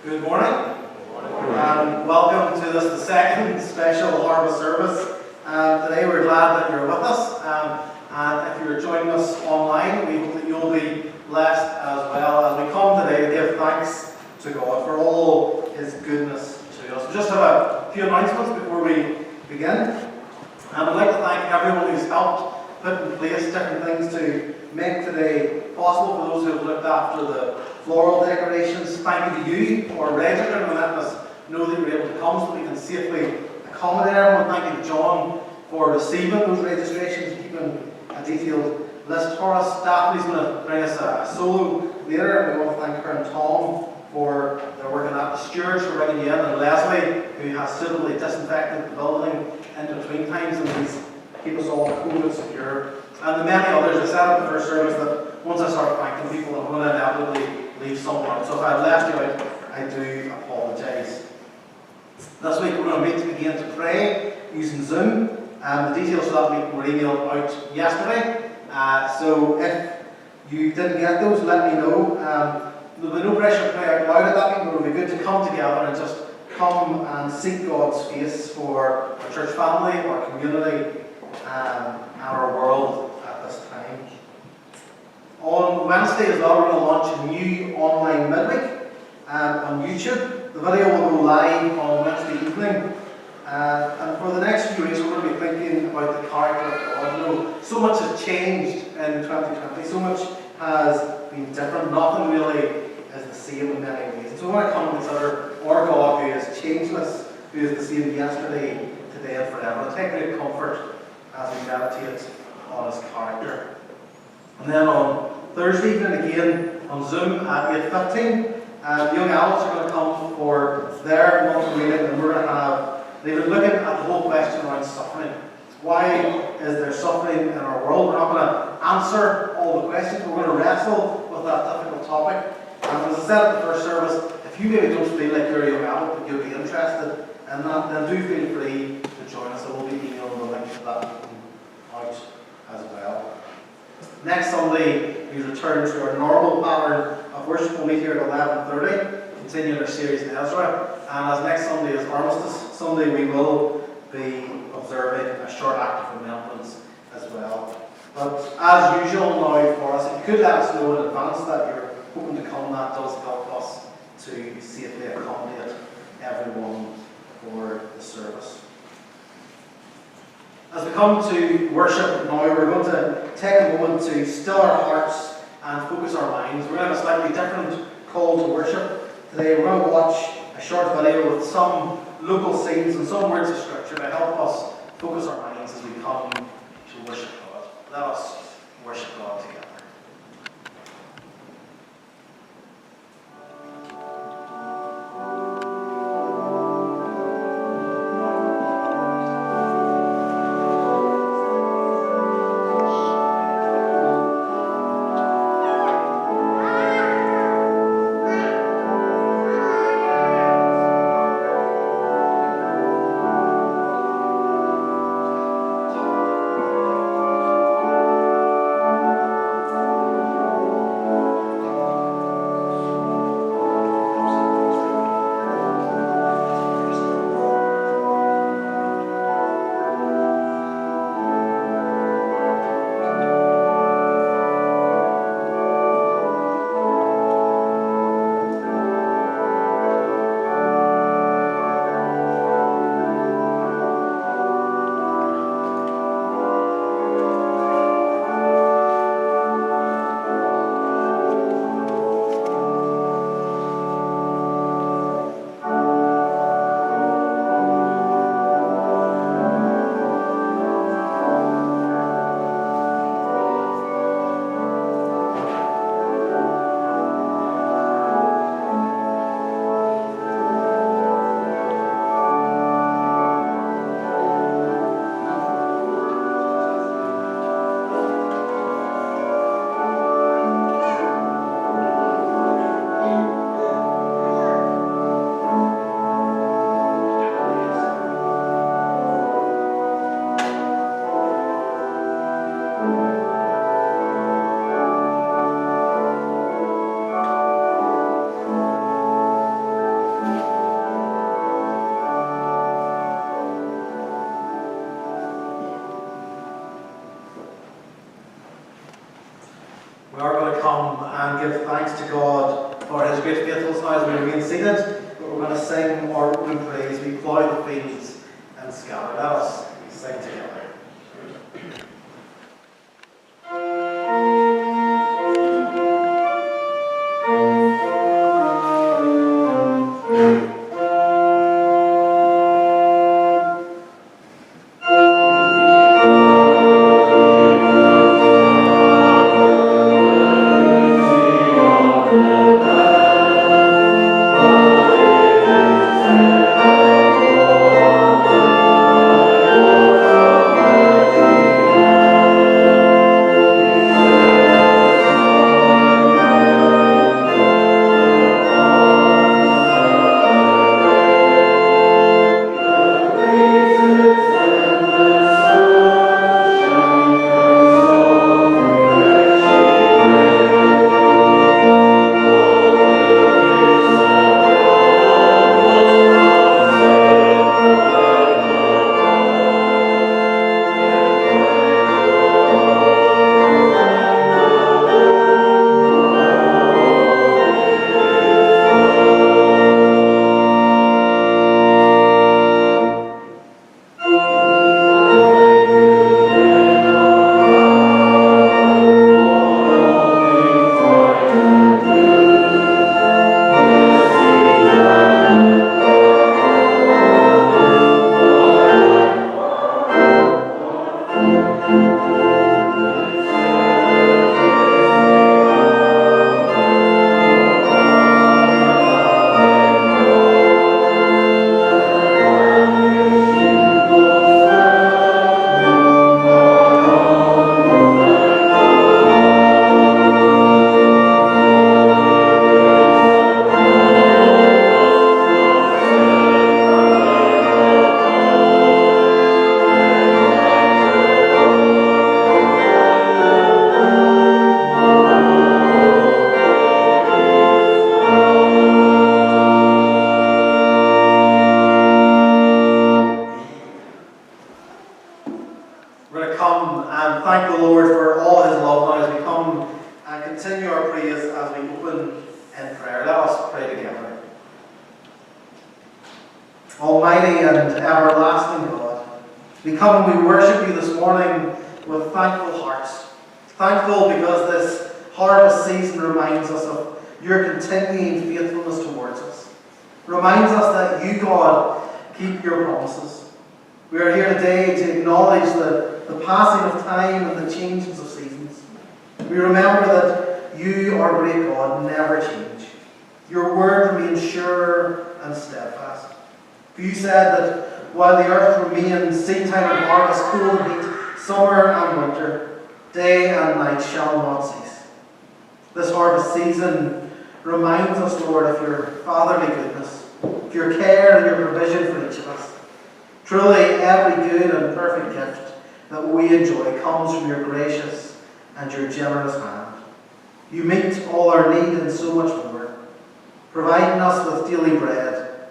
Good morning, and welcome to the second special harvest service. Today we're glad that you're with us, and if you're joining us online, we hope that you'll be blessed as well as we come today to give thanks to God for all His goodness to us. We just have a few announcements before we begin, and I'd like to thank everyone who's helped put in place different things to make today possible. For those who have looked after the floral decorations, thank you to you for registering and letting us know that you were able to come so we can safely accommodate everyone. Thank you to John for receiving those registrations and keeping a detailed list for us. Daphne's going to bring us a solo later, and we want to thank her and Tom for their work in that. The stewards for bringing you in, and Leslie, who has suitably disinfected the building in between times, and he's keep us all cool and secure. And the many others. I said at the first service that once I start thanking people, I'm going to inevitably leave someone out. So if I've left you out, I do apologise. This week we're going to meet again to pray using Zoom. The details for that meeting were emailed out yesterday. So if you didn't get those, let me know. There'll be no pressure to pray out loud at that meeting, but it'll be good to come together and just come and seek God's face for our church family, our community, and our world at this time. On Wednesday as well, we're going to launch a new online midweek on YouTube. The video will go live on Wednesday evening. And for the next few weeks, we're going to be thinking about the character of God. You know, so much has changed in 2020. So much has been different. Nothing really is the same in many ways. And so we want to come and consider our God, who is changeless, who is the same yesterday, today, and forever. And take great comfort as we meditate on His character. And then on Thursday evening again on Zoom at 8:15, the young adults are going to come for their monthly meeting, and we're going to have, they've been looking at the whole question around suffering. Why is there suffering in our world? We're not going to answer all the questions, we're going to wrestle with that difficult topic. And as I said at the first service, if you maybe don't feel like you're a young adult, but you'll be interested in that, then do feel free to join us. I will be emailing the link to that out as well. Next Sunday, we return to our normal pattern of worship. We'll meet here at 11:30, continuing our series in Ezra. And as next Sunday is Armistice Sunday, we will be observing a short act of remembrance as well. But as usual now for us, if you could let us know in advance that you're hoping to come, that does help us to safely accommodate everyone for the service. As we come to worship now, we're going to take a moment to still our hearts and focus our minds. We're going to have a slightly different call to worship. Today we're going to watch a short video with some local scenes and some words of scripture to help us focus our minds as we come to worship God. Let us worship God together. We are going to come and give thanks to God for His great faithfulness now as we remain seated. But we're going to sing our own praise. We plough the fields and scatter. Let us sing together. We're going to come and thank the Lord for all His love now as we come and continue our praise as we open in prayer. Let us pray together. Almighty and everlasting God, we come and we worship You this morning with thankful hearts. Thankful because this harvest season reminds us of Your continuing faithfulness towards us. Reminds us that You, God, keep Your promises. We are here today to acknowledge the passing of time and the changes of seasons. We remember that You are great God, never change. Your word remains sure and steadfast. For You said that while the earth remains, seedtime and harvest, cool and heat, summer and winter, day and night shall not cease. This harvest season reminds us, Lord, of Your fatherly goodness, of Your care and Your provision for each of us. Truly, every good and perfect gift that we enjoy comes from Your gracious and Your generous hand. You meet all our need and so much more, providing us with daily bread,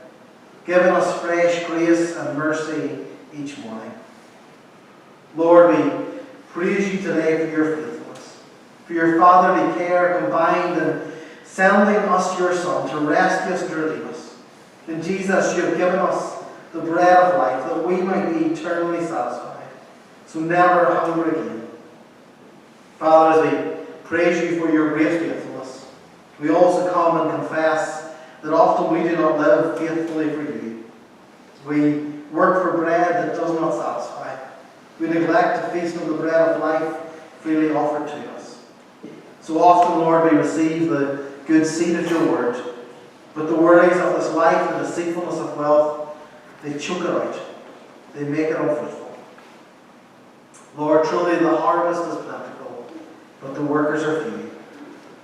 giving us fresh grace and mercy each morning. Lord, we praise You today for Your faithfulness, for Your fatherly care combined in sending us Your Son to rescue us and to redeem us. In Jesus, You have given us the bread of life, that we might be eternally satisfied, so never hunger again. Father, as we praise You for Your great faithfulness, we also come and confess that often we do not live faithfully for You. We work for bread that does not satisfy. We neglect to feast on the bread of life freely offered to us. So often, Lord, we receive the good seed of Your word, but the worries of this life and the deceitfulness of wealth, they choke it out. They make it unfruitful. Lord, truly the harvest is plentiful, but the workers are few.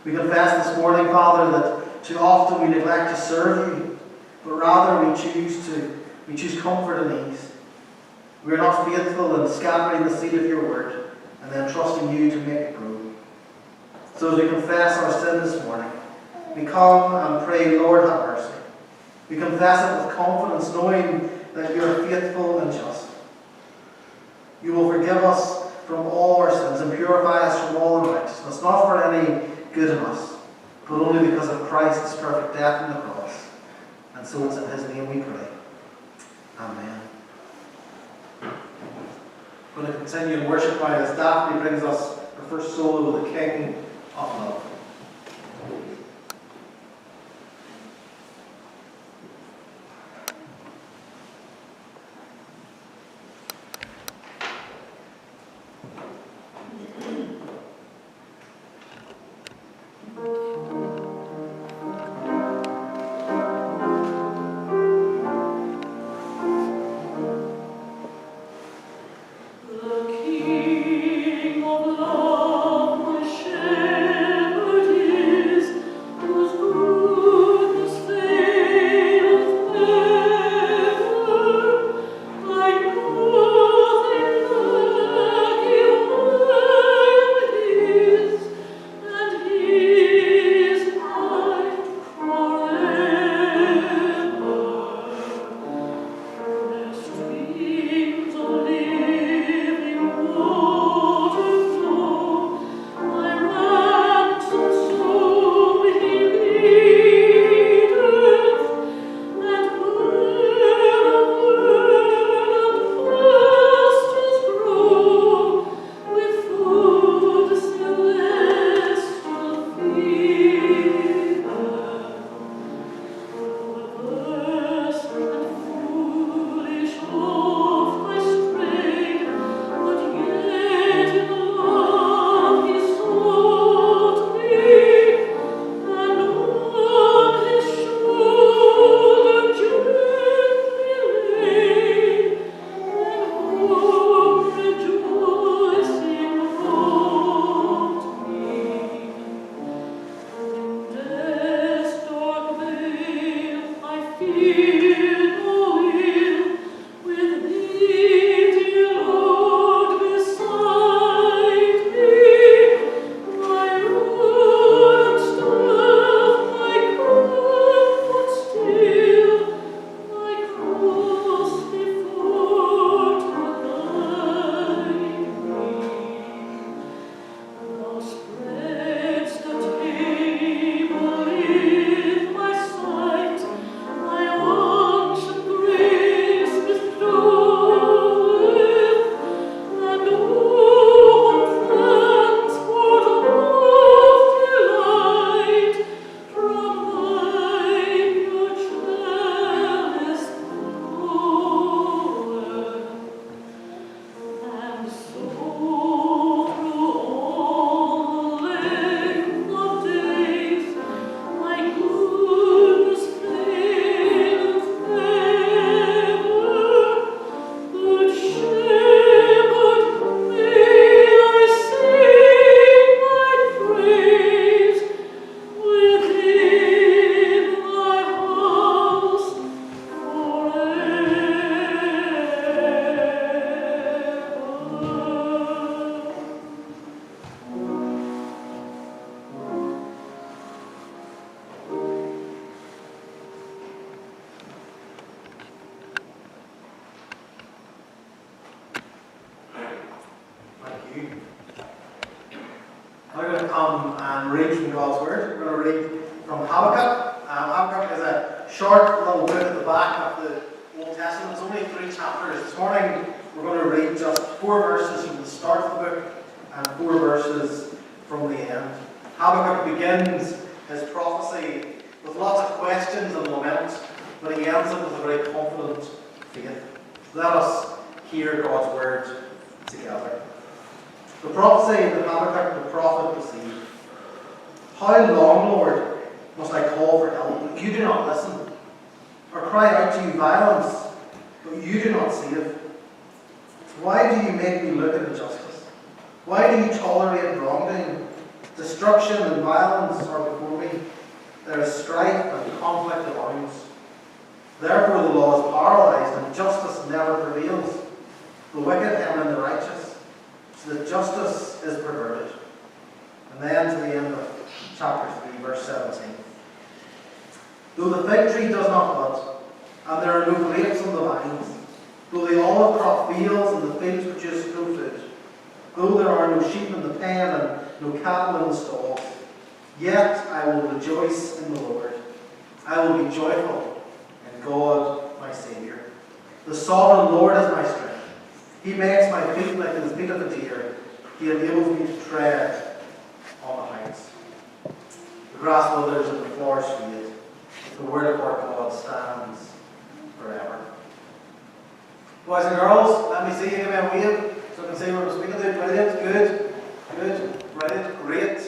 We confess this morning, Father, that too often we neglect to serve You, but rather we choose comfort and ease. We are not faithful in scattering the seed of Your word and then trusting You to make it grow. So as we confess our sin this morning, we come and pray, Lord, have mercy. We confess it with confidence, knowing that You are faithful and just. You will forgive us from all our sins and purify us from all unrighteousness, not for any good in us, but only because of Christ's perfect death on the cross. And so it's in his name we pray. Amen. We're going to continue in worship while as Daphne brings us our first solo, The King of Love. We're going to come and read from God's Word. We're going to read from Habakkuk. Habakkuk is a short little book at the back of the Old Testament. It's only 3 chapters. This morning we're going to read just 4 verses from the start of the book and 4 verses from the end. Habakkuk begins his prophecy with lots of questions and lament, but he ends it with a very confident faith. Let us hear God's Word together. The prophecy that Habakkuk the prophet received. How long, Lord, must I call for help, but you do not listen? Or cry out to you violence, but you do not save? Why do you make me look at injustice? Why do you tolerate wrongdoing? Destruction and violence are before me. There is strife and conflict around us. Therefore the law is paralyzed and justice never prevails. The wicked and the righteous, so that justice is perverted. And then to the end of chapter 3, verse 17. Though the fig tree does not bud, and there are no grapes on the vines, though the olive crop fails and the fields produce no food, Though there are no sheep in the pen and no cattle in the stalls, yet I will rejoice in the Lord. I will be joyful in God my Saviour. The sovereign Lord is my strength. He makes my feet like the feet of a deer. He enables me to tread on the heights. The grass withers and the flowers fade. The word of our God stands forever. Boys and girls, let me see you give me a wave so I can see what I'm speaking to. Brilliant, good, brilliant, great.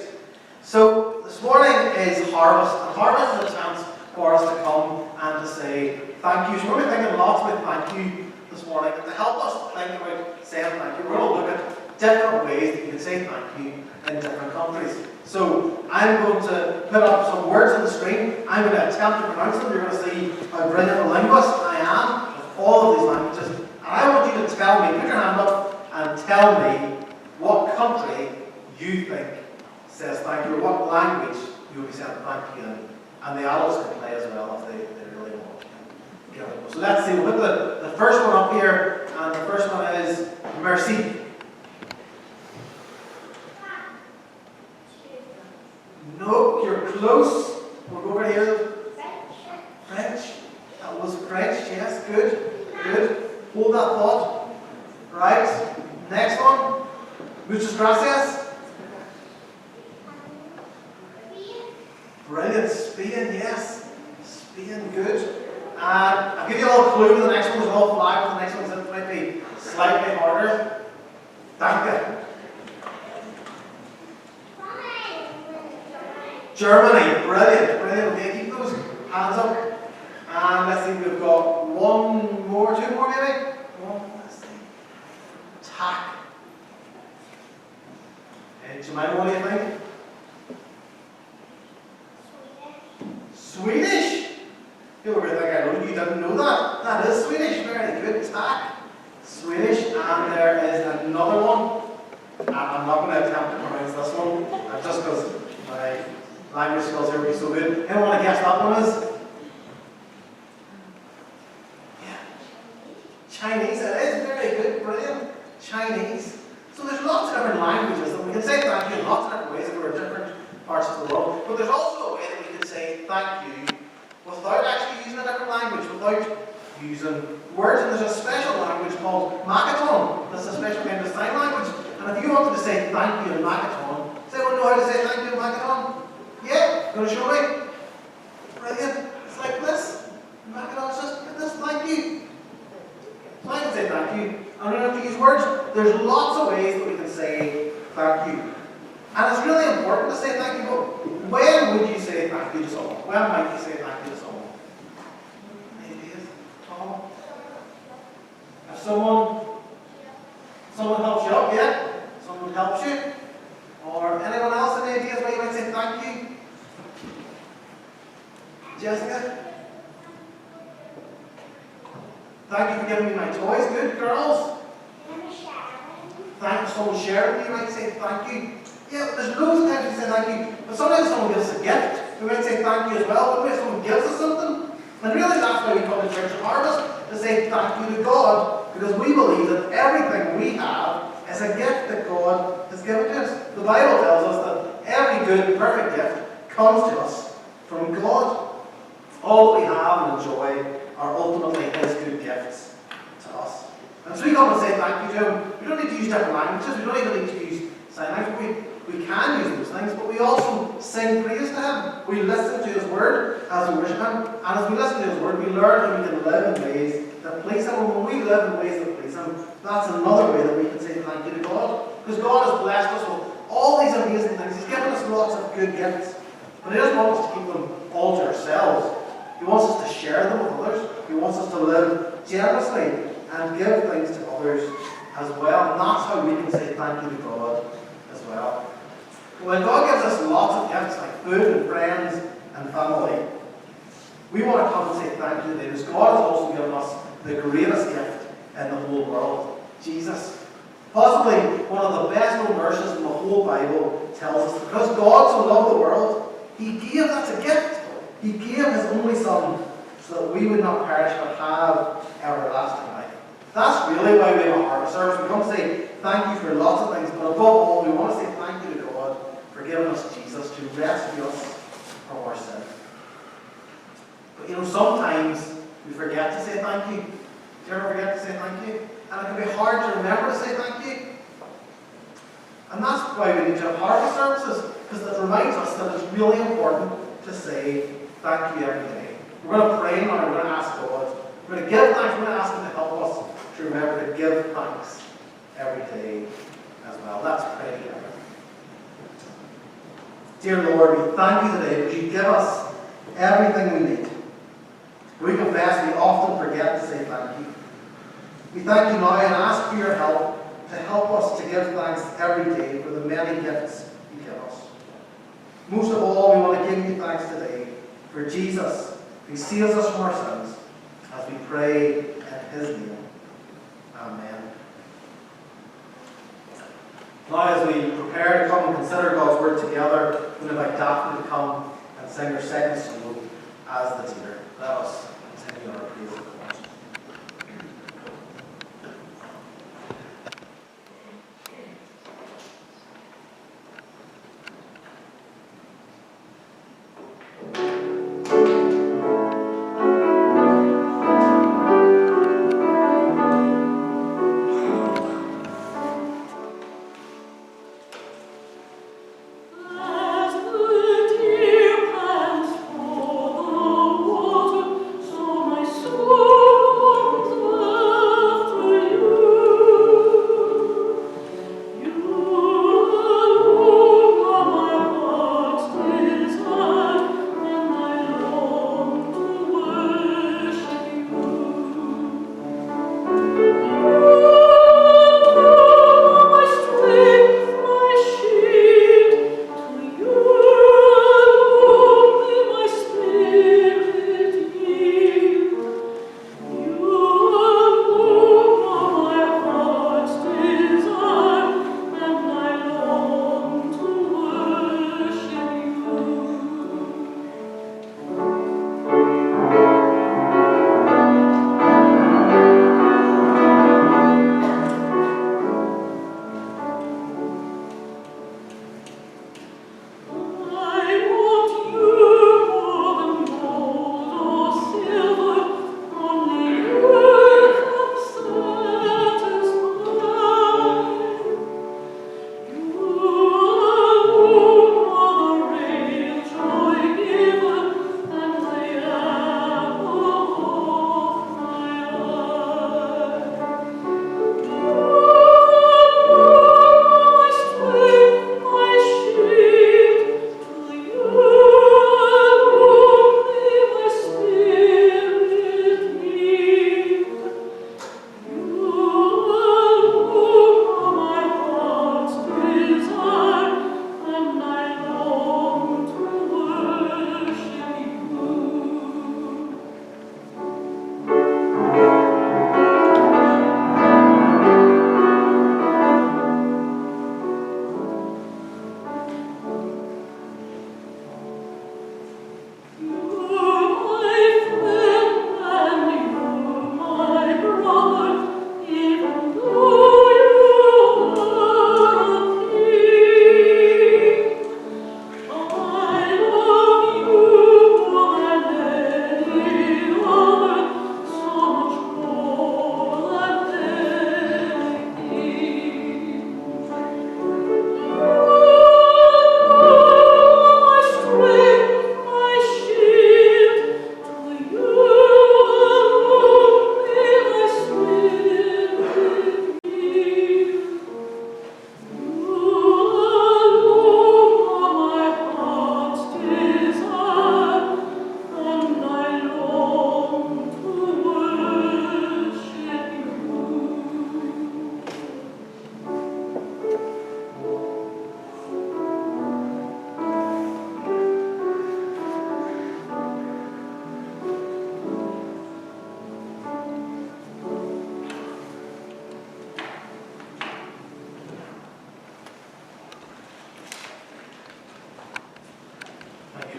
So this morning is harvest, and harvest is a chance for us to come and to say thank you. So we're thinking lots about thank you this morning, and to help us think about saying thank you, we're going to look at different ways that you can say thank you in different countries. So I'm going to put up some words on the screen. I'm going to attempt to pronounce them. You're going to see how brilliant a linguist I am with all of these languages. And I want you to tell me, put your hand up and tell me what country you think says thank you, or what language you will be saying thank you in. And the adults can play as well if they really want. So let's see, we'll put the first one up here, and the first one is merci. No, you're close. We'll go over here. French. That was French, yes, good. Hold that thought. Right. Next one. Muchas gracias. Brilliant. Spain, yes. Spain, good. And I'll give you a little clue. The next one is all flag. The next one might be slightly harder. Danke. Germany, brilliant. Okay, keep those hands up. And let's see, we've got two more maybe? Let's see. Tack. Jemima, what do you think? Swedish. People were thinking, I know you didn't know that. That is Swedish, very good. Tack. Swedish, and there is another one. I'm not going to attempt to pronounce this one, just because my language skills here will be so good. Anyone want to guess that one is? Yeah. Chinese, it is very good, brilliant. Chinese. So there's lots of different languages that we can say thank you in lots of different ways if we're in different parts of the world. But there's also a way that we can say thank you without actually using a different language, without using words. And there's a special language called Makaton. That's a special kind of sign language. And if you wanted to say thank you in Makaton, does anyone know how to say thank you in Makaton? Yeah? Going to show me? Brilliant. It's like this. Makaton's just this. Thank you. So I can say thank you. I don't have to use words. There's lots of ways that we can say thank you. And it's really important to say thank you, but when would you say thank you to someone? When might you say thank you to someone? Any ideas? Tom? If someone helps you up, yeah? Someone helps you? Or anyone else, any ideas why you might say thank you? Jessica? Thank you for giving me my toys. Good, girls? Thank you, someone sharing with you, might say thank you. Yeah, there's loads of times we say thank you, but sometimes someone gives us a gift. We might say thank you as well, but maybe someone gives us something. And really that's why we come to Church of Harvest, to say thank you to God, because we believe that everything we have is a gift that God has given to us. The Bible tells us that every good, perfect gift comes to us from God. All that we have and enjoy are ultimately His good gifts to us. And so we come and say thank you to Him. We don't need to use different languages. We don't even need to use sign language. We can use those things, but we also sing praise to Him. We listen to His Word as we worship Him. And as we listen to His Word, we learn how we can live in ways that please Him. And when we live in ways that please Him, that's another way that we can say thank you to God. Because God has blessed us with all these amazing things. He's given us lots of good gifts. But He doesn't want us to keep them all to ourselves. He wants us to share them with others. He wants us to live generously and give things to others as well. And that's how we can say thank you to God as well. When God gives us lots of gifts like food and friends and family, we want to come and say thank you today, because God has also given us the greatest gift in the whole world, Jesus. Possibly one of the best known verses in the whole Bible tells us, because God so loved the world, He gave, that's a gift. He gave His only Son so that we would not perish but have everlasting life. That's really why we have a harvest service. We want to say thank you for lots of things, but above all, we want to say thank you to God for giving us Jesus to rescue us from our sin. But you know, sometimes we forget to say thank you. Do you ever forget to say thank you? And it can be hard to remember to say thank you. And that's why we need to have harvest services, because it reminds us that it's really important to say thank you every day. We're going to pray now, we're going to ask God. We're going to give thanks, we're going to ask Him to help us to remember to give thanks every day as well. Let's pray together. Dear Lord, we thank you today that you give us everything we need. We confess we often forget to say thank you. We thank you now and ask for your help to help us to give thanks every day for the many gifts you give us. Most of all, we want to give you thanks today for Jesus, who saves us from our sins, as we pray in His name. Amen. Now, as we prepare to come and consider God's Word together, we invite Daphne to come and sing her second solo as the teacher. Let us continue our praise of God.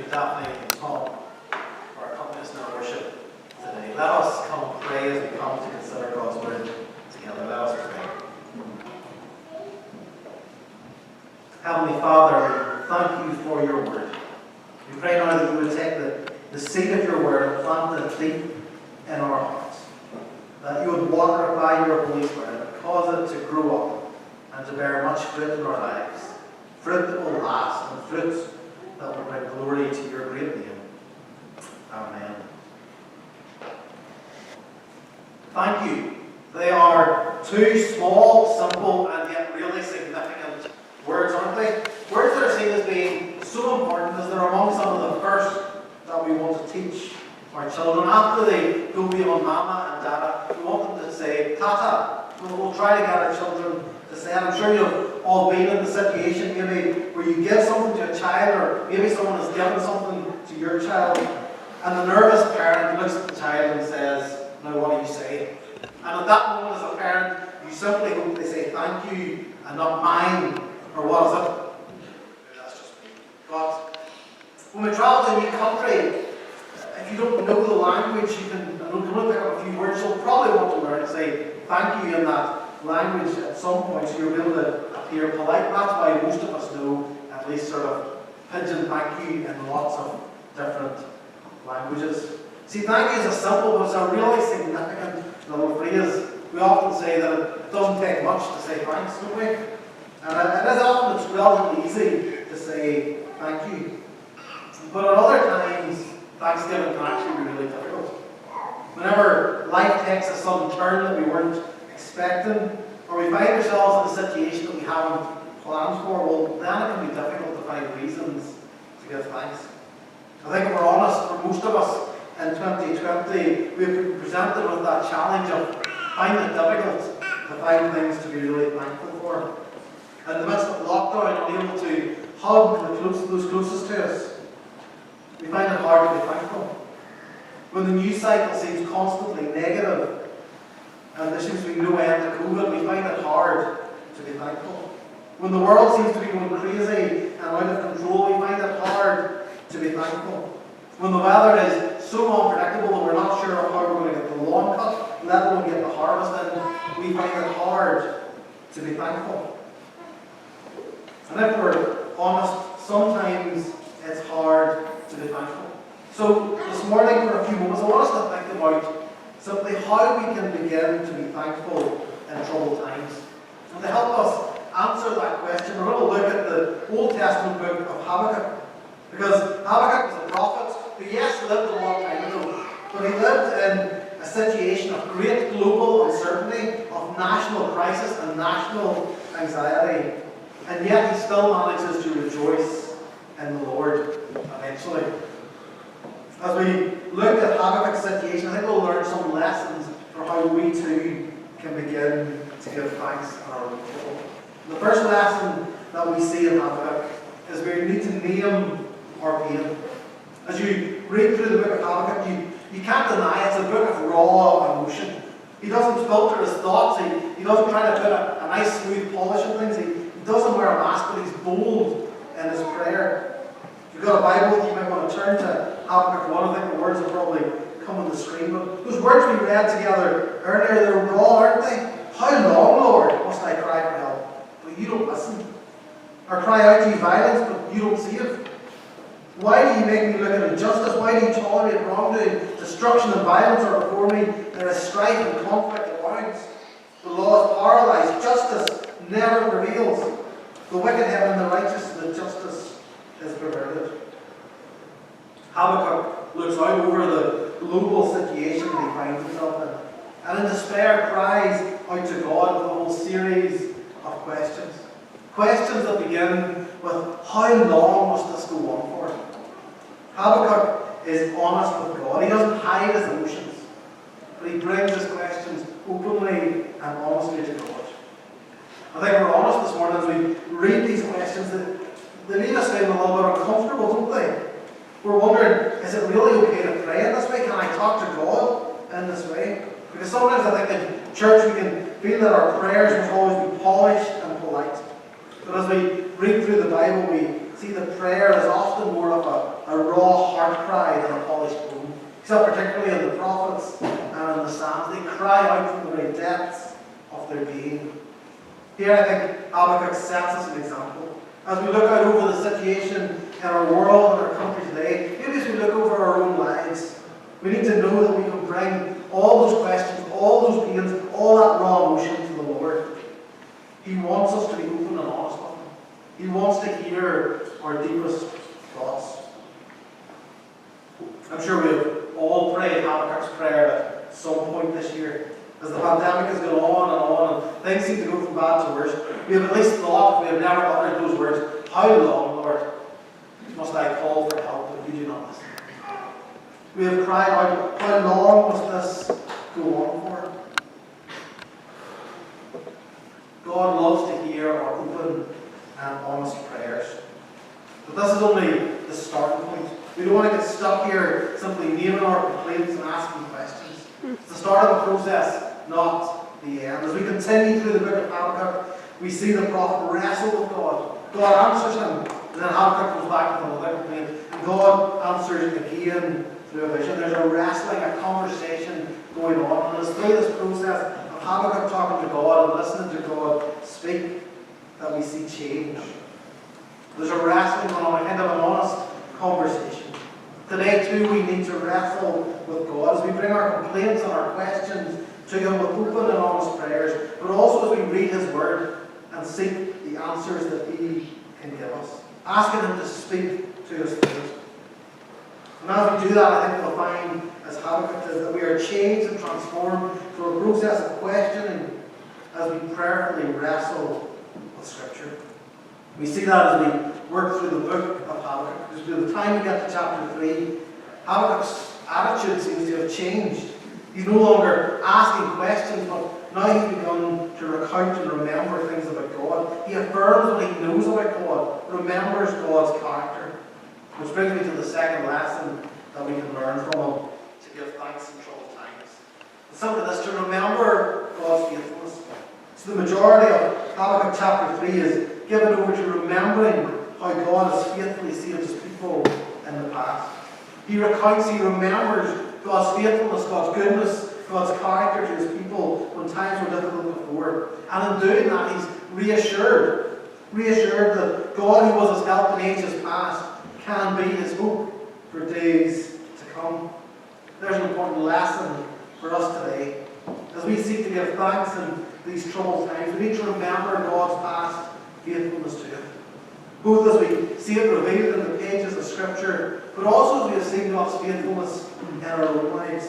Daphne and Tom for accompanying us in our worship today. Let us come and pray as we come to consider God's Word. together. Let us pray. Heavenly Father, thank you for your word. We pray now that you would take the seed of your word and plant it deep in our hearts. That you would water it by your Holy Spirit and cause it to grow up and to bear much fruit in our lives. Fruit that will last and fruit that will bring glory to your great name. Amen. Thank you. They are two small, simple, and yet really significant words, aren't they? Words that are seen as being so important as they're among some of the first that we want to teach our children. After they go beyond mama and dada, we want them to say tata. We'll try to get our children to say it. I'm sure you've all been in the situation maybe where you give something to a child, or maybe someone has given something to your child, and the nervous parent looks at the child and says, "Now what do you say?" And at that moment as a parent, you simply hope they say thank you and not mine, or what is it? Maybe that's just me. But when we travel to a new country, if you don't know the language, you can only pick up a few words. You'll probably want to learn to say thank you in that language at some point, so you'll be able to appear polite. That's why most of us know at least sort of pidgin thank you in lots of different languages. See, thank you is a simple, but it's a really significant little phrase. We often say that it doesn't take much to say thanks, don't we? And it is often, it's relatively easy to say thank you. But at other times, Thanksgiving can actually be really difficult. Whenever life takes a sudden turn that we weren't expecting, or we find ourselves in a situation that we haven't planned for, well, then it can be difficult to find reasons to give thanks. I think if we're honest, for most of us in 2020, we've been presented with that challenge of finding it difficult to find things to be really thankful for. In the midst of lockdown, unable to hug those closest to us, we find it hard to be thankful. When the news cycle seems constantly negative, and there seems to be no end to COVID, we find it hard to be thankful. When the world seems to be going crazy and out of control, we find it hard to be thankful. When the weather is so unpredictable that we're not sure how we're going to get the lawn cut, let alone get the harvest in, we find it hard to be thankful. And if we're honest, sometimes it's hard to be thankful. So this morning, for a few moments, I want us to think about simply how we can begin to be thankful in troubled times. And to help us answer that question, we're going to look at the Old Testament book of Habakkuk. Because Habakkuk was a prophet who, yes, lived a long time ago, but he lived in a situation of great global uncertainty, of national crisis and national anxiety. And yet he still manages to rejoice in the Lord eventually. As we look at Habakkuk's situation, I think we'll learn some lessons for how we too can begin to give thanks in our own trouble. The first lesson that we see in Habakkuk is we need to name our pain. As you read through the book of Habakkuk, you can't deny it's a book of raw emotion. He doesn't filter his thoughts, he doesn't try to put a nice smooth polish on things, he doesn't wear a mask, but he's bold in his prayer. If you've got a Bible, you might want to turn to Habakkuk 1. I think the words will probably come on the screen. But those words we read together earlier, they're raw, aren't they? How long, Lord, must I cry for help? But you don't listen. Or cry out to you violence, but you don't save. Why do you make me look at injustice? Why do you tolerate wrongdoing? Destruction and violence are before me. There is strife and conflict abounds. The law is paralyzed. Justice never prevails. The wicked have in the righteous, the justice is perverted. Habakkuk looks out over the global situation that he finds himself in, and in despair cries out to God with a whole series of questions. Questions that begin with, how long must this go on for? Habakkuk is honest with God. He doesn't hide his emotions, but he brings his questions openly and honestly to God. I think we're honest this morning as we read these questions that they leave us feeling a little bit uncomfortable, don't they? We're wondering, is it really okay to pray in this way? Can I talk to God in this way? Because sometimes I think in church we can feel that our prayers must always be polished and polite. But as we read through the Bible, we see that prayer is often more of a raw heart cry than a polished bone. Except particularly in the prophets and in the Psalms, they cry out from the very depths of their being. Here I think Habakkuk sets us an example. As we look out over the situation in our world and our country today, maybe as we look over our own lives, we need to know that we can bring all those questions, all those pains, all that raw emotion to the Lord. He wants us to be open and honest with Him. He wants to hear our deepest thoughts. I'm sure we've all prayed Habakkuk's prayer at some point this year. As the pandemic has gone on and things seem to go from bad to worse, we have at least thought, if we have never uttered those words, how long, Lord, must I call for help if you do not listen? We have cried out, how long must this go on for? God loves to hear our open and honest prayers. But this is only the starting point. We don't want to get stuck here simply naming our complaints and asking questions. It's the start of the process, not the end. As we continue through the book of Habakkuk, we see the prophet wrestle with God. God answers him, and then Habakkuk comes back with another complaint, and God answers again through a vision. There's a wrestling, a conversation going on, and it's through this process of Habakkuk talking to God and listening to God speak that we see change. There's a wrestling going on, a kind of an honest conversation. Today too we need to wrestle with God as we bring our complaints and our questions to Him with open and honest prayers, but also as we read His Word and seek the answers that He can give us, asking Him to speak to us through it. And as we do that, I think we'll find, as Habakkuk says, that we are changed and transformed through a process of questioning as we prayerfully wrestle with Scripture. We see that as we work through the book of Habakkuk. Because by the time we get to chapter 3, Habakkuk's attitude seems to have changed. He's no longer asking questions, but now he's begun to recount and remember things about God. He affirms what he knows about God, remembers God's character. Which brings me to the second lesson that we can learn from him: to give thanks in troubled times. And simply this, to remember God's faithfulness. So the majority of Habakkuk chapter 3 is given over to remembering how God has faithfully saved His people in the past. He recounts, he remembers God's faithfulness, God's goodness, God's character to His people when times were difficult before. And in doing that, he's reassured that God, who was his help in ages past, can be his hope for days to come. There's an important lesson for us today. As we seek to give thanks in these troubled times, we need to remember God's past faithfulness to Him. Both as we see it revealed in the pages of Scripture, but also as we have seen God's faithfulness in our own lives.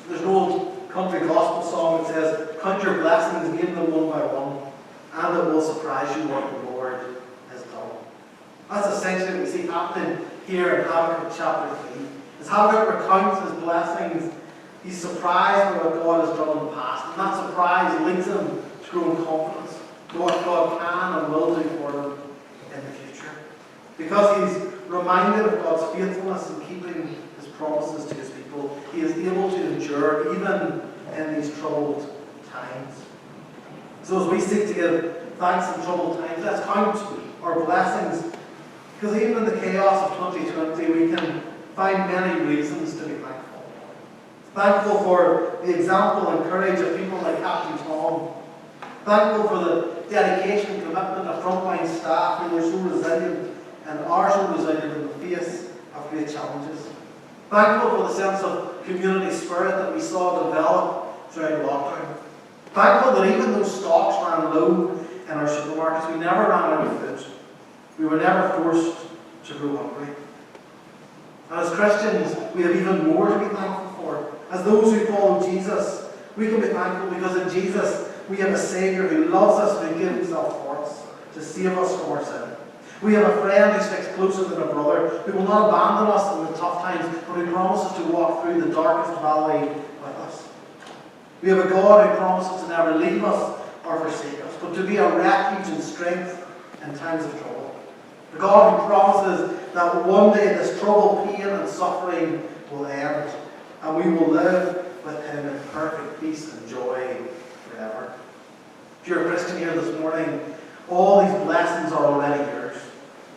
There's an old country gospel song that says, "Count your blessings, name them one by one, and it will surprise you what the Lord has done." That's essentially what we see happening here in Habakkuk chapter 3. As Habakkuk recounts his blessings, he's surprised by what God has done in the past. And that surprise leads him to grow in confidence to what God can and will do for him in the future. Because he's reminded of God's faithfulness in keeping His promises to His people, he is able to endure even in these troubled times. So as we seek to give thanks in troubled times, let's count our blessings. Because even in the chaos of 2020, we can find many reasons to be thankful. Thankful for the example and courage of people like Captain Tom. Thankful for the dedication and commitment of frontline staff who are so resilient and are so resilient in the face of great challenges. Thankful for the sense of community spirit that we saw develop throughout lockdown. Thankful that even though stocks ran low in our supermarkets, we never ran out of food. We were never forced to go hungry. And as Christians, we have even more to be thankful for. As those who follow Jesus, we can be thankful because in Jesus we have a Saviour who loves us and who gave Himself for us to save us from our sin. We have a friend who sticks closer than a brother, who will not abandon us in the tough times, but who promises to walk through the darkest valley with us. We have a God who promises to never leave us or forsake us, but to be a refuge and strength in times of trouble. The God who promises that one day this trouble, pain and suffering will end, and we will live with Him in perfect peace and joy forever. If you're a Christian here this morning, all these blessings are already yours.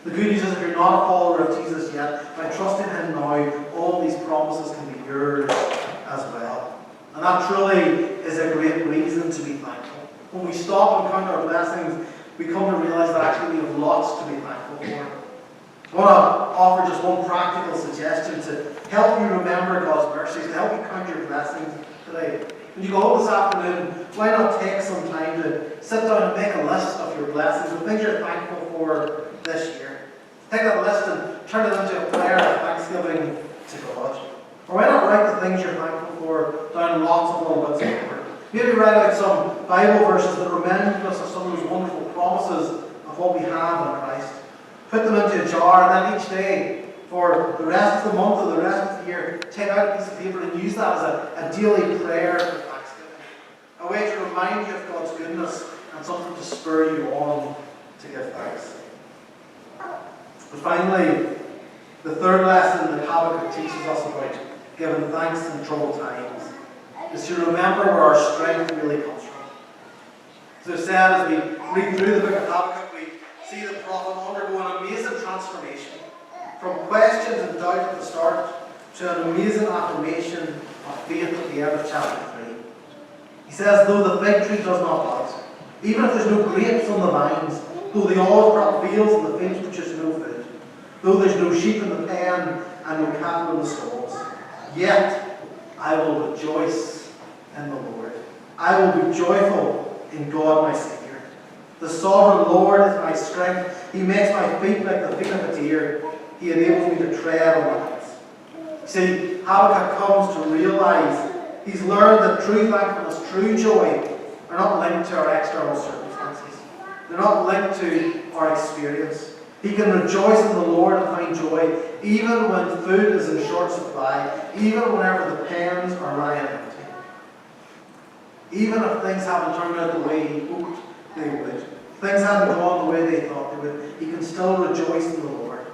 The good news is if you're not a follower of Jesus yet, by trusting Him now, all these promises can be yours as well. And that truly is a great reason to be thankful. When we stop and count our blessings, we come to realize that actually we have lots to be thankful for. I want to offer just one practical suggestion to help you remember God's mercies, to help you count your blessings today. When you go home this afternoon, why not take some time to sit down and make a list of your blessings, the things you're thankful for this year. Take that list and turn it into a prayer of thanksgiving to God. Or why not write the things you're thankful for down lots of little bits of paper. Maybe write out some Bible verses that remind us of some of those wonderful promises of what we have in Christ. Put them into a jar, and then each day, for the rest of the month or the rest of the year, take out a piece of paper and use that as a daily prayer for thanksgiving. A way to remind you of God's goodness and something to spur you on to give thanks. But finally, the third lesson that Habakkuk teaches us about giving thanks in troubled times is to remember where our strength really comes from. As I said, as we read through the book of Habakkuk, we see the prophet undergo an amazing transformation from questions and doubt at the start to an amazing affirmation of faith at the end of chapter 3. He says, though the fig tree does not bud, even if there's no grapes on the vines, though the olive crop fails and the fields produce no food, though there's no sheep in the pen and no cattle in the stalls, yet I will rejoice in the Lord. I will be joyful in God my Saviour. The sovereign Lord is my strength. He makes my feet like the feet of a deer. He enables me to tread on lions. See, Habakkuk comes to realize he's learned that true thankfulness, true joy, are not linked to our external circumstances. They're not linked to our experience. He can rejoice in the Lord and find joy even when food is in short supply, even whenever the pens are lying empty. Even if things haven't turned out the way he hoped they would, things haven't gone the way they thought they would, he can still rejoice in the Lord.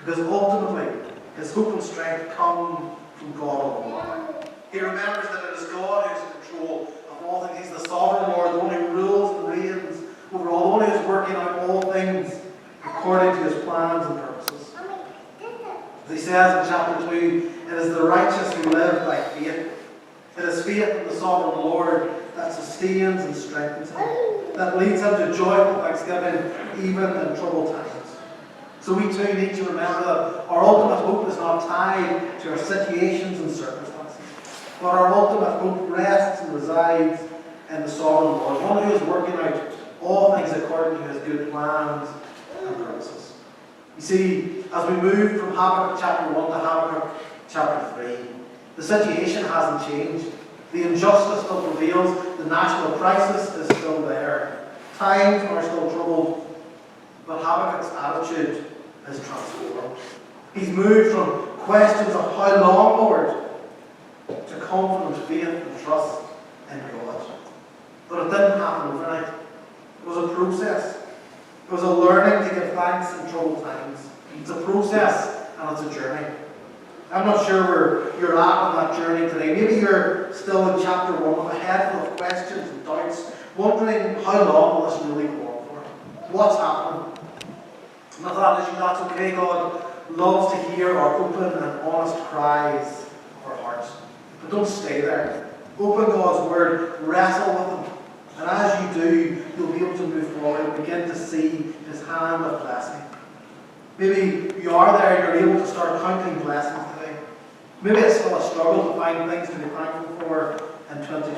Because ultimately, his hope and strength come from God alone. He remembers that it is God who's in control of all things. He's the sovereign Lord, the one who rules and reigns over all, the one who is working out all things according to his plans and purposes. As he says in chapter 2, it is the righteous who live by faith. It is faith in the sovereign Lord that sustains and strengthens him, that leads him to joyful thanksgiving even in troubled times. So we too need to remember that our ultimate hope is not tied to our situations and circumstances, but our ultimate hope rests and resides in the sovereign Lord, one who is working out all things according to his good plans and purposes. You see, as we move from Habakkuk chapter 1 to Habakkuk chapter 3, the situation hasn't changed. The injustice still prevails. The national crisis is still there. Times are still troubled. But Habakkuk's attitude is transformed. He's moved from questions of how long, Lord, to confident faith and trust in God. But it didn't happen overnight. It was a process. It was a learning to give thanks in troubled times. It's a process and it's a journey. I'm not sure where you're at on that journey today. Maybe you're still in chapter 1 with a head full of questions and doubts, wondering how long will this really go on for? What's happening? And I thought, that's okay. God loves to hear our open and honest cries of our hearts. But don't stay there. Open God's Word, wrestle with Him. And as you do, you'll be able to move forward and begin to see His hand of blessing. Maybe you are there and you're able to start counting blessings today. Maybe it's still a struggle to find things to be thankful for in 2020.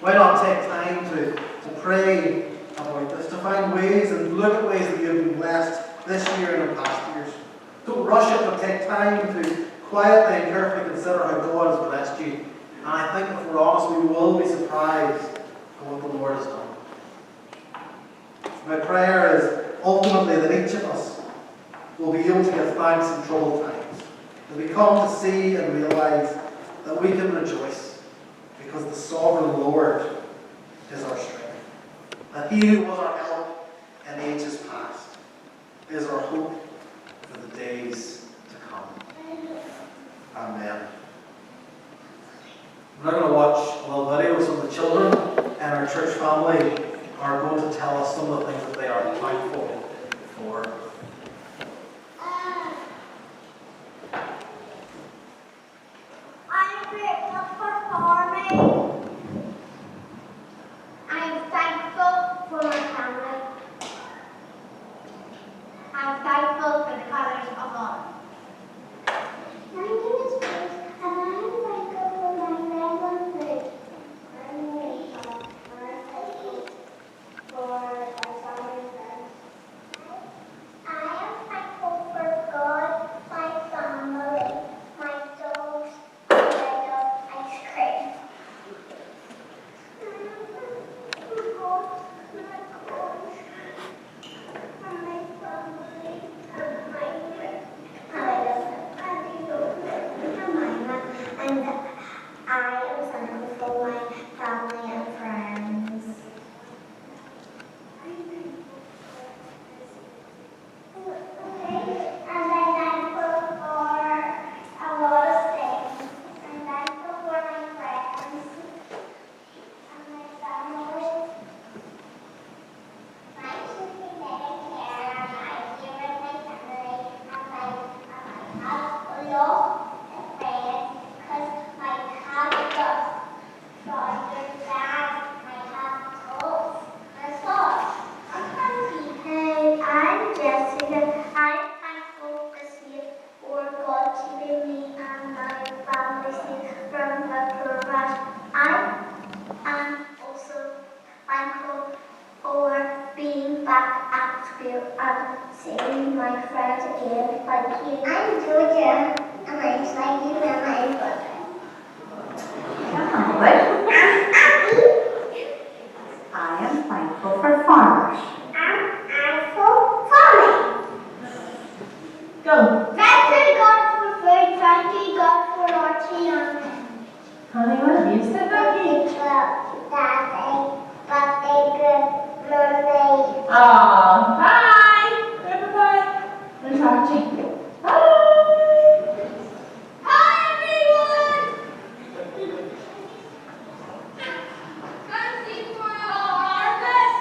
Why not take time to pray about this, to find ways and look at ways that you've been blessed this year and in past years. Don't rush it, but take time to quietly and carefully consider how God has blessed you. And I think if we're honest, we will be surprised at what the Lord has done. My prayer is ultimately that each of us will be able to give thanks in troubled times. That we come to see and realize that we can rejoice because the sovereign Lord is our strength. That He who was our help in ages past is our hope for the days to come. Amen. We're now going to watch a little video. Some of the children and our church family are going to tell us some of the things that they are thankful for. I'm grateful for farming. love friends because I have got brothers that I have told and thoughts. I'm Jessica. I'm thankful this year for God keeping me and my family safe from the coronavirus. I am also thankful for being back at school and seeing my friends again. Thank you. I'm Georgia, and I'm excited about my brother. I am thankful for farmers. I'm thankful farming. Go. Thank you God for food. Thank you God for our children. Honey, what have you said, Becky? Aw, bye. Bye-bye. There's Archie. Bye. Hi everyone! Come see for our harvest.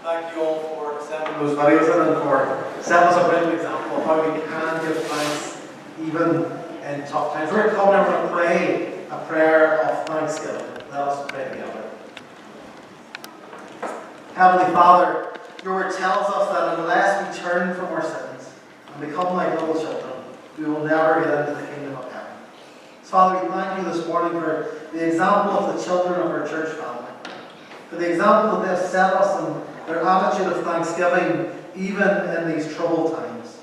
Thank you all for sending those videos in and for setting us a great example of how we can give thanks even in tough times. We're coming and we're going to pray a prayer of thanksgiving. Let us pray together. Heavenly Father, your word tells us that unless we turn from our sins and become like little children, we will never get into the kingdom of heaven. So Father, we thank you this morning for the example of the children of our church family, for the example that they have set us in their attitude of thanksgiving even in these troubled times.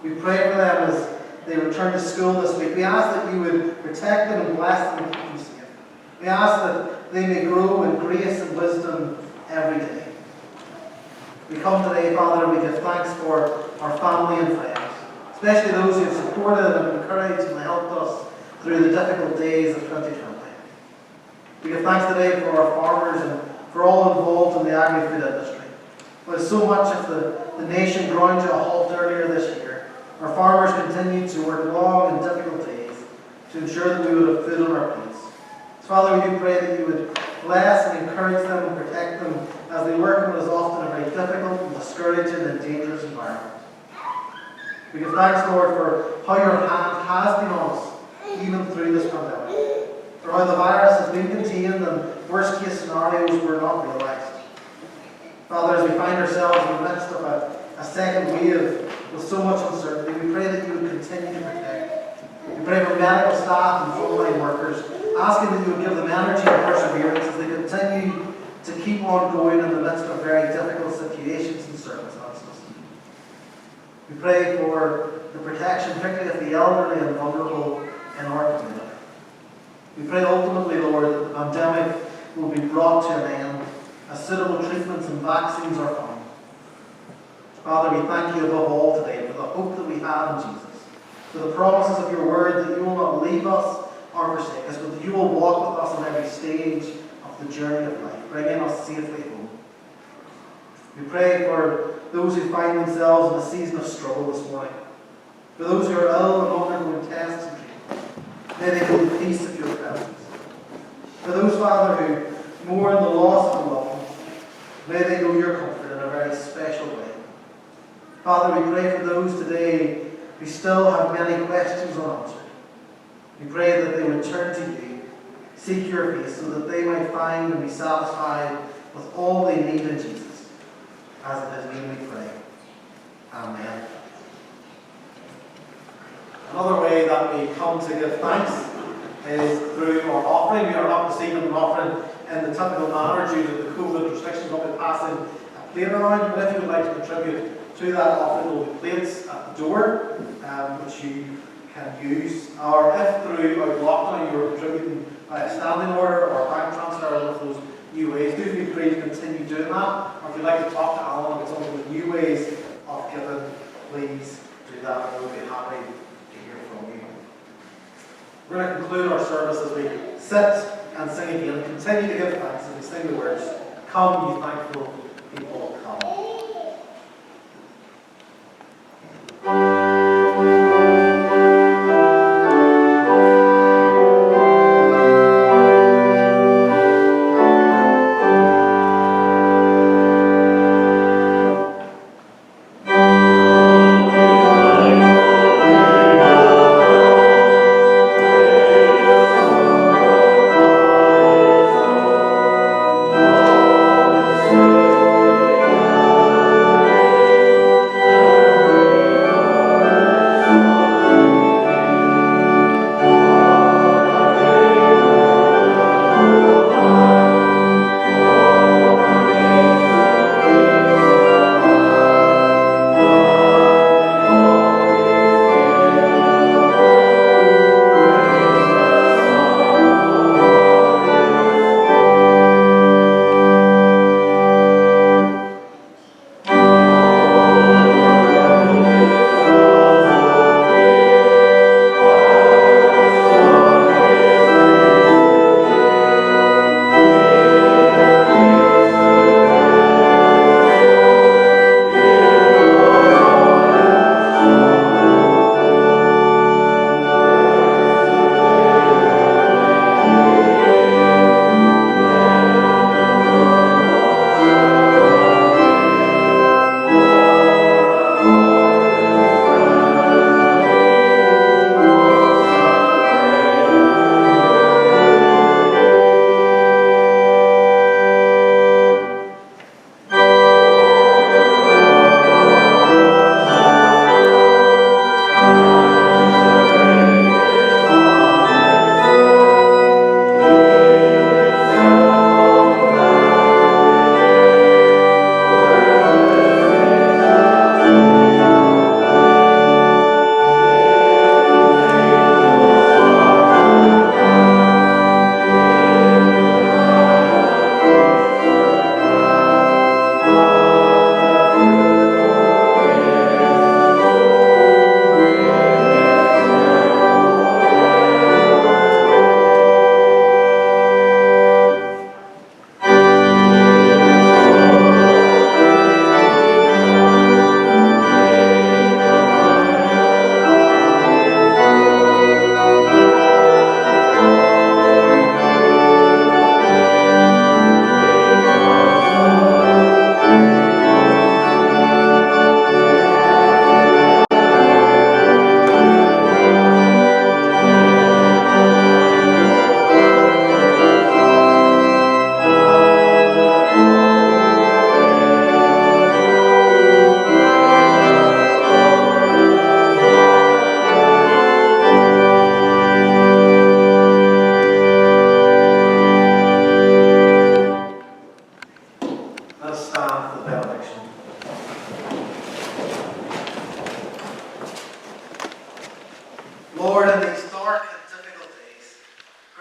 We pray for them as they return to school this week. We ask that you would protect them and bless them and keep them safe. We ask that they may grow in grace and wisdom every day. We come today, Father, and we give thanks for our family and friends, especially those who have supported and encouraged and helped us through the difficult days of 2020. We give thanks today for our farmers and for all involved in the agri-food industry. With so much of the nation ground to a halt earlier this year, our farmers continued to work long and difficult days to ensure that we would have food on our plates. So Father, we do pray that you would bless and encourage them and protect them as they work in what is often a very difficult and discouraging and dangerous environment. We give thanks, Lord, for how your hand has been on us, even through this pandemic, for how the virus has been contained and worst-case scenarios were not realised. Father, as we find ourselves in the midst of a second wave with so much uncertainty, we pray that you would continue to protect. We pray for medical staff and frontline workers, asking that you would give them energy and perseverance as they continue to keep on going in the midst of very difficult situations and circumstances. We pray for the protection, particularly of the elderly and vulnerable in our community. We pray ultimately, Lord, that the pandemic will be brought to an end as suitable treatments and vaccines are found. Father, we thank you above all today for the hope that we have in Jesus, for the promises of your word that you will not leave us or forsake us, but that you will walk with us on every stage of the journey of life, bringing us safely home. We pray for those who find themselves in a season of struggle this morning, for those who are ill and undergoing tests and treatment. May they know the peace of your presence. For those, Father, who mourn the loss of a loved one, may they know your comfort in a very special way. Father, we pray for those today who still have many questions unanswered. We pray that they would turn to you, seek your face, so that they might find and be satisfied with all they need in Jesus. As in his name we pray. Amen. Another way that we come to give thanks is through our offering. We are not receiving an offering in the typical manner due to the COVID restrictions. We'll be passing a plate around, but if you would like to contribute to that offering, there will be plates at the door which you can use. Or if through our lockdown you are contributing by a standing order or a bank transfer, one of those new ways, do feel free to continue doing that. Or if you'd like to talk to Alan about some of the new ways of giving, please do that. We'll be happy to hear from you. We're going to conclude our service as we sit and sing again. Continue to give thanks as we sing the words, "Come, ye thankful people, come."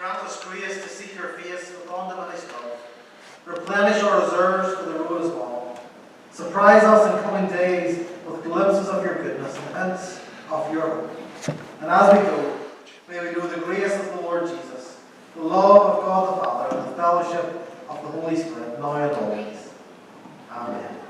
Grant us grace to seek your face with undiminished love. Replenish our reserves for the road is long. Surprise us in coming days with glimpses of your goodness and hints of your hope. And as we go, may we know the grace of the Lord Jesus, the love of God the Father, and the fellowship of the Holy Spirit, now and always. Amen.